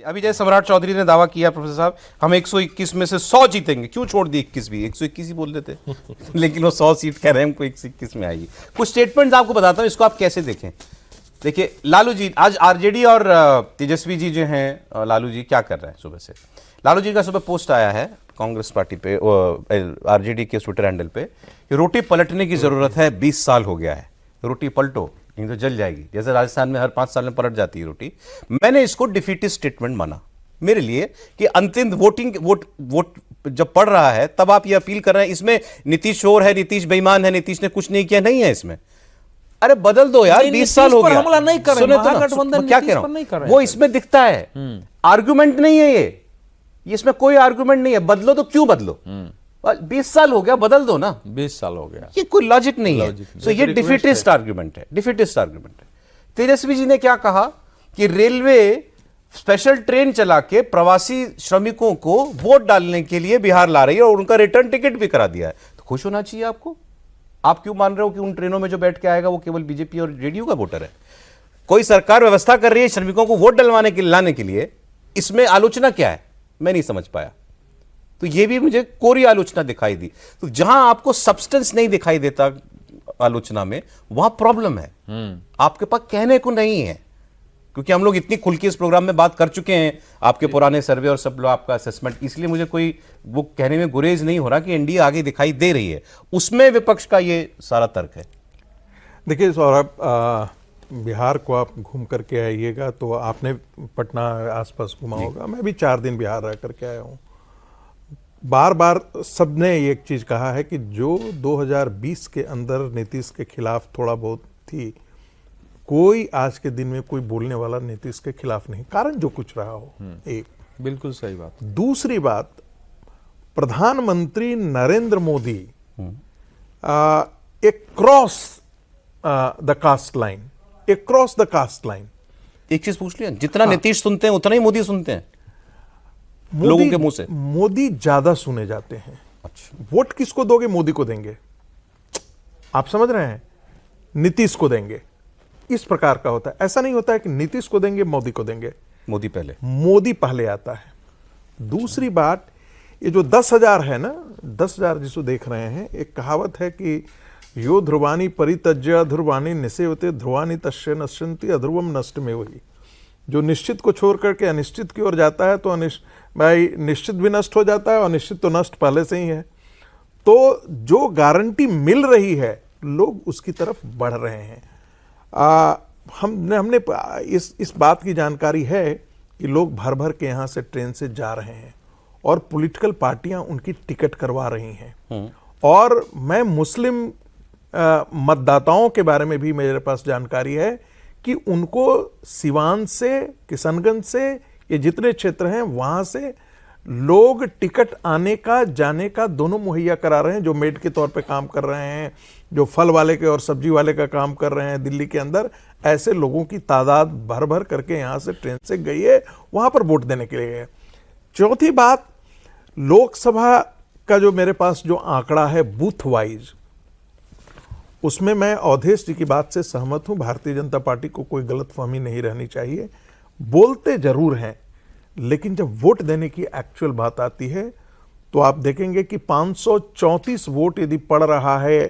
अभी जैसे सम्राट चौधरी ने दावा किया प्रोफेसर साहब, हम 121 में से 100 जीतेंगे, क्यों छोड़ दिए 21 भी, 121 ही बोल देते लेकिन वो 100 सीट कह रहे हैं हमको 121 में आएगी। कुछ स्टेटमेंट्स आपको बताता हूं, इसको आप कैसे देखें। देखिए लालू जी, आज आरजेडी और तेजस्वी जी जो हैं, लालू जी क्या कर रहे हैं सुबह से। लालू जी का सुबह पोस्ट आया है कांग्रेस पार्टी पे, आरजेडी के ट्विटर हैंडल पे, कि रोटी पलटने की जरूरत है, 20 साल हो गया है, रोटी पलटो नहीं तो जल जाएगी। जैसे राजस्थान में हर 5 साल में पलट जाती है रोटी। मैंने इसको डिफीटिस्ट स्टेटमेंट माना मेरे लिए, कि अंतिम वोट जब पड़ रहा है तब आप ये अपील कर रहे हैं, इसमें नीतीश चोर है, नीतीश बेईमान है, नीतीश ने कुछ नहीं किया, नहीं है इसमें। अरे बदल दो यार, 20 साल हो गया। हमला नहीं कर रहे, महागठबंधन क्या कह रहा हूं, वो इसमें दिखता है, आर्गुमेंट नहीं है ये इसमें कोई आर्गुमेंट नहीं है। बदलो तो क्यों बदलो, 20 साल हो गया, बदल दो ना। 20 साल हो गया, ये कोई लॉजिक नहीं है। सो ये डिफीटिस्ट आर्गुमेंट है, डिफीटिस्ट आर्गुमेंट है। तेजस्वी जी ने क्या कहा कि रेलवे स्पेशल ट्रेन चला के प्रवासी श्रमिकों को वोट डालने के लिए बिहार ला रही है और उनका रिटर्न टिकट भी करा दिया है। तो खुश होना चाहिए आपको। आप क्यों मान रहे हो कि उन ट्रेनों में जो बैठ के आएगा वो केवल बीजेपी और जेडीयू का वोटर है। कोई सरकार व्यवस्था कर रही है श्रमिकों को वोट डलवाने के लाने के लिए, इसमें आलोचना क्या है, मैं नहीं समझ पाया। तो ये भी मुझे कोरी आलोचना दिखाई दी। तो जहां आपको सब्सटेंस नहीं दिखाई देता आलोचना में, वहां प्रॉब्लम है। आपके पास कहने को नहीं है, क्योंकि हम लोग इतनी खुल के इस प्रोग्राम में बात कर चुके हैं, आपके पुराने सर्वे और सब लोग आपका असेसमेंट, इसलिए मुझे कोई वो कहने में गुरेज नहीं हो रहा कि एनडीए आगे दिखाई दे रही है। उसमें विपक्ष का ये सारा तर्क है। देखिए सौरभ, बिहार को आप घूम करके आइएगा तो आपने पटना आसपास घुमा होगा, मैं भी 4 दिन बिहार रह करके आया हूँ। बार बार सबने एक चीज़ कहा है कि जो 2020 के अंदर नीतीश के खिलाफ थोड़ा बहुत थी, कोई आज के दिन में कोई बोलने वाला नीतीश के खिलाफ नहीं, कारण जो कुछ रहा हो। एक बिल्कुल सही बात। दूसरी बात, प्रधानमंत्री नरेंद्र मोदी एक क्रॉस द कास्ट लाइन, एक क्रॉस द कास्ट लाइन। एक चीज पूछ लिया, जितना नीतीश सुनते हैं उतना ही मोदी सुनते हैं लोगों के मुंह से। मोदी ज्यादा सुने जाते हैं। अच्छा, वोट किसको दोगे? मोदी को देंगे, आप समझ रहे हैं, नीतीश को देंगे, इस प्रकार का होता है। ऐसा नहीं होता है कि नीतीश को देंगे मोदी को देंगे, मोदी पहले, मोदी पहले आता है। दूसरी बात, ये जो 10,000 है ना, 10,000 जिसको देख रहे हैं, एक कहावत है कि यो ध्रुवानी परित्यज्य ध्रुवानी निसेवते ध्रुवानी तस्य नश्यन्ति अध्रुवम नष्ट में। वही जो निश्चित को छोड़ करके अनिश्चित की ओर जाता है तो भाई निश्चित भी नष्ट हो जाता है, और निश्चित तो नष्ट पहले से ही है। तो जो गारंटी मिल रही है, लोग उसकी तरफ बढ़ रहे हैं। हमने इस बात की जानकारी है कि लोग भर भर के यहाँ से ट्रेन से जा रहे हैं और पॉलिटिकल पार्टियां उनकी टिकट करवा रही हैं। और मैं मुस्लिम मतदाताओं के बारे में भी मेरे पास जानकारी है कि उनको सिवान से, किशनगंज से, ये जितने क्षेत्र हैं वहाँ से लोग टिकट आने का जाने का दोनों मुहैया करा रहे हैं। जो मेड के तौर पे काम कर रहे हैं, जो फल वाले के और सब्जी वाले का काम कर रहे हैं दिल्ली के अंदर, ऐसे लोगों की तादाद भर भर करके यहाँ से ट्रेन से गई है, वहाँ पर वोट देने के लिए है। चौथी बात, लोकसभा का जो मेरे पास जो आंकड़ा है बूथ वाइज, उसमें मैं अवधेश जी की बात से सहमत हूं। भारतीय जनता पार्टी को कोई गलतफहमी नहीं रहनी चाहिए। बोलते जरूर हैं, लेकिन जब वोट देने की एक्चुअल बात आती है तो आप देखेंगे कि 534 वोट यदि पड़ रहा है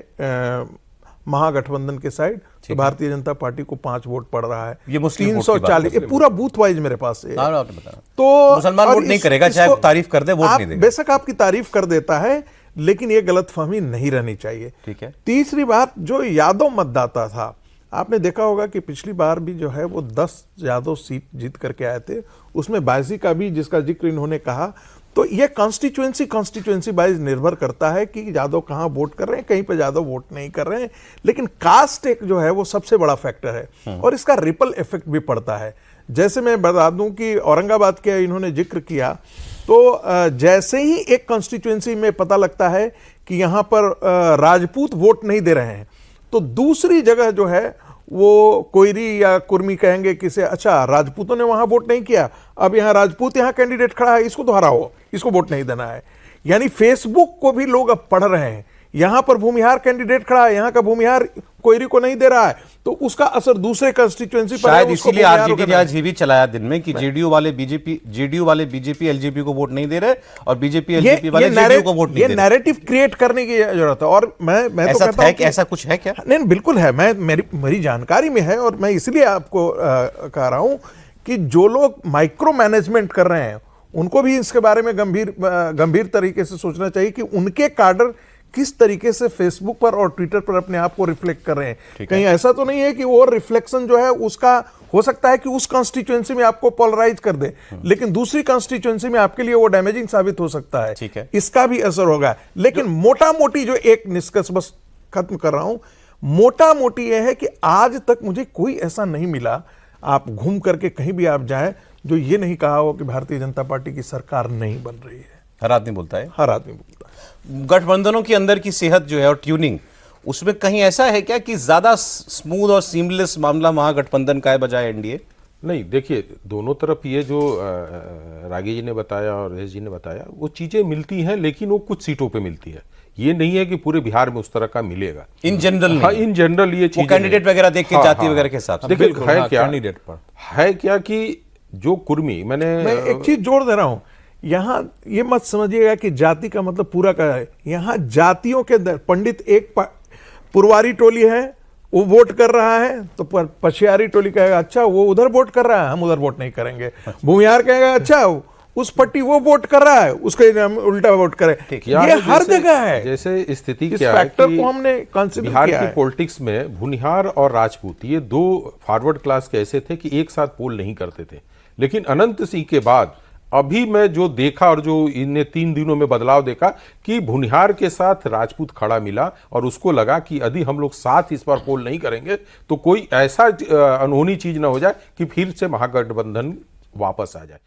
महागठबंधन के साइड, तो भारतीय जनता पार्टी को 5 वोट पड़ रहा है। ये 340, ये पूरा बूथ वाइज मेरे पास है। तो मुसलमान वोट नहीं करेगा, चाहे तारीफ कर दे, वोट नहीं देगा। बेशक आपकी तारीफ कर देता है, लेकिन ये गलतफहमी नहीं रहनी चाहिए। ठीक है। तीसरी बात, जो यादव मतदाता था, आपने देखा होगा कि पिछली बार भी जो है वो 10 यादव सीट जीत करके आए थे, उसमें बायसी का भी जिसका जिक्र इन्होंने कहा। तो ये कॉन्स्टिट्यूएंसी वाइज निर्भर करता है कि यादव कहाँ वोट कर रहे हैं, कहीं पर यादव वोट नहीं कर रहे हैं। लेकिन कास्ट एक जो है वो सबसे बड़ा फैक्टर है और इसका रिपल इफेक्ट भी पड़ता है। जैसे मैं बता दूं कि औरंगाबाद के इन्होंने जिक्र किया, तो जैसे ही एक कॉन्स्टिट्यूएंसी में पता लगता है कि यहाँ पर राजपूत वोट नहीं दे रहे हैं, तो दूसरी जगह जो है वो कोयरी या कुर्मी कहेंगे किसे, अच्छा राजपूतों ने वहां वोट नहीं किया, अब यहाँ राजपूत यहाँ कैंडिडेट खड़ा है, इसको तो हराओ, इसको वोट नहीं देना है। यानी फेसबुक को भी लोग अब पढ़ रहे हैं यहां पर भूमिहार कैंडिडेट खड़ा है, यहां का भूमिहार कोयरी को नहीं दे रहा है, तो उसका असर दूसरे कंस्टिट्यूएंसी पर है, शायद उसको इसीलिए भूमिहार आरजेडी ने होकर आज ये भी चलाया दिन में कि जेडीयू वाले बीजेपी एलजेपी को वोट नहीं दे रहे और बीजेपी एलजेपी वाले जेडीयू को वोट नहीं ये दे रहे। नैरेटिव क्रिएट करने की जरूरत है। और मैं तो ऐसा कहता है हूं कि ऐसा कुछ है क्या? नहीं, बिल्कुल है। मेरी जानकारी में है, और मैं इसलिए आपको कह रहा हूं कि जो लोग माइक्रो मैनेजमेंट कर रहे हैं उनको भी इसके बारे में गंभीर तरीके से सोचना चाहिए कि उनके कार्डर किस तरीके से फेसबुक पर और ट्विटर पर अपने आप को रिफ्लेक्ट कर रहे हैं। कहीं ऐसा तो नहीं है कि वो रिफ्लेक्शन जो है उसका हो सकता है कि उस कॉन्स्टिट्यूएंसी में आपको पोलराइज कर दे, लेकिन दूसरी कॉन्स्टिट्यूएंसी में आपके लिए वो डैमेजिंग साबित हो सकता है। ठीक है। इसका भी असर होगा। लेकिन मोटा मोटी जो एक निष्कर्ष बस खत्म कर रहा हूं, मोटा मोटी यह है कि आज तक मुझे कोई ऐसा नहीं मिला, आप घूम करके कहीं भी आप जाए, जो ये नहीं कहा हो कि भारतीय जनता पार्टी की सरकार नहीं बन रही है। हर आदमी बोलता है, हर आदमी बोलता है। गठबंधनों के अंदर की सेहत जो है और ट्यूनिंग, उसमें कहीं ऐसा है क्या कि ज्यादा स्मूथ और सीमलेस मामला महागठबंधन का है बजाय एनडीए? नहीं, देखिए, दोनों तरफ ये जो रागी जी ने बताया और रेस जी ने बताया, वो चीजें मिलती हैं, लेकिन वो कुछ सीटों पे मिलती है। ये नहीं है कि पूरे बिहार में उस तरह का मिलेगा। इन जनरल हाँ, इन जनरल ये चीजें कैंडिडेट वगैरह देख के, जाति वगैरह के हिसाब से। देखिए, बिल्कुल, है हाँ, क्या कैंडिडेट पर है क्या कि जो कुर्मी, मैं एक चीज जोड़ दे रहा हूं, यहां ये मत समझिएगा कि जाति का मतलब पूरा का है। यहां जातियों के पंडित एक पुरवारी टोली है, वो वोट कर रहा है, तो पछियारी टोली कहेगा अच्छा वो उधर वोट कर रहा है, हम उधर वोट नहीं करेंगे। भूमिहार कहेगा अच्छा उस पट्टी वो वोट कर रहा है, उसके हम उल्टा वोट करें। ये हर जगह है। जैसे स्थिति इस क्या है फैक्टर कि को हमने कंसीडर बिहार किया की है। पॉलिटिक्स में भुनिहार और राजपूत, ये दो फॉरवर्ड क्लास के ऐसे थे कि एक साथ पोल नहीं करते थे। लेकिन अनंत सिंह के बाद अभी मैं जो देखा और जो इन्हें 3 दिनों में बदलाव देखा कि भुनिहार के साथ राजपूत खड़ा मिला, और उसको लगा कि यदि हम लोग साथ इस बार पोल नहीं करेंगे तो कोई ऐसा अनहोनी चीज ना हो जाए कि फिर से महागठबंधन वापस आ जाए।